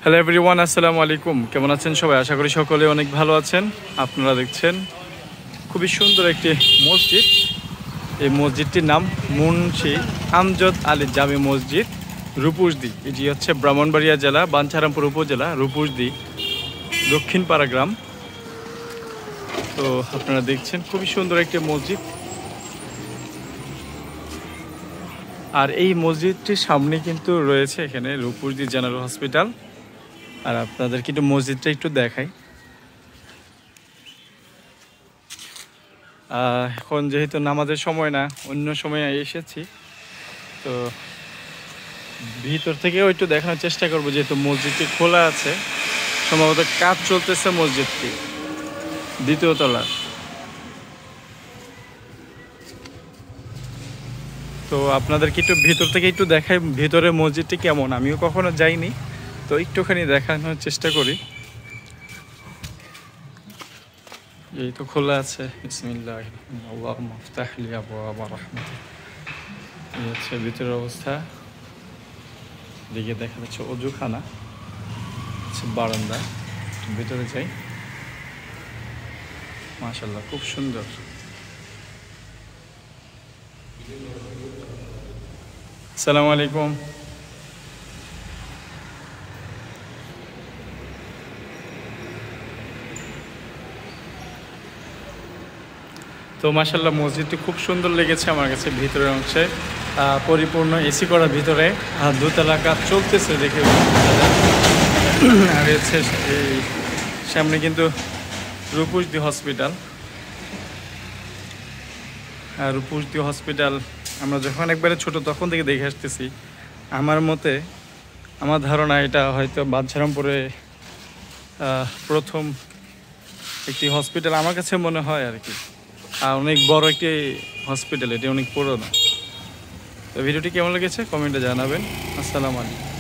Hello everyone, আসসালামু আলাইকুম। কেমন আছেন সবাই? আশা করি সকলে অনেক ভালো আছেন। আপনারা দেখছেন খুবই সুন্দর একটি মসজিদ। এই মসজিদটির নাম মুন্সি আমজদ আলী জামে মসজিদ, রূপসদি। এটি হচ্ছে ব্রাহ্মণবাড়িয়া জেলা, বাঞ্ছারামপুর উপজেলা, রূপসদি, দক্ষিণপাড়া গ্রাম। তো আপনারা দেখছেন খুবই সুন্দর একটি মসজিদ। আর এই মসজিদটির সামনে কিন্তু রয়েছে এখানে রূপসদি জেনারেল হসপিটাল। আর আপনাদেরকে একটু মসজিদটা একটু দেখাই। এখন যেহেতু নামাজের সময় না, অন্য সময় এসেছি, তো ভিতর থেকেও একটু দেখানোর চেষ্টা করবো। যেহেতু মসজিদটি খোলা আছে, সম্ভবত কাজ চলতেছে মসজিদটি দ্বিতীয় তলার। তো আপনাদেরকে একটু ভিতর থেকে একটু দেখাই ভিতরে মসজিদটি কেমন। আমিও কখনো যাইনি, তো একটুখানি দেখানোর চেষ্টা করি। এই তো খোলা আছে। বিসমিল্লাহ আল্লাহুম্মা ইফতাহ লি আবওয়াবা রাহমাতিক। এই হচ্ছে ভিতরের অবস্থা। দিকে দেখা যাচ্ছে অজুখানা, বারান্দা। ভিতরে যাই। মাশাআল্লাহ, খুব সুন্দর। আসসালামু আলাইকুম। তো মাশাআল্লাহ, মসজিদটি খুব সুন্দর লেগেছে আমার কাছে। ভিতরের অংশে পরিপূর্ণ এসি করা, ভিতরে দোতলা কাজ চলতেছে দেখে। আর হচ্ছে এই সামনে কিন্তু রূপসদি হসপিটাল। আর রূপসদি হসপিটাল আমরা যখন একবারে ছোট তখন থেকে দেখে আসতেছি। আমার মতে, আমার ধারণা এটা হয়তো বাঞ্ছারামপুরে প্রথম একটি হসপিটাল আমার কাছে মনে হয় আর কি। আর অনেক বড় একটি হসপিটাল, এটি অনেক পুরোনো। তো ভিডিওটি কেমন লেগেছে কমেন্টে জানাবেন। আসসালামু আলাইকুম।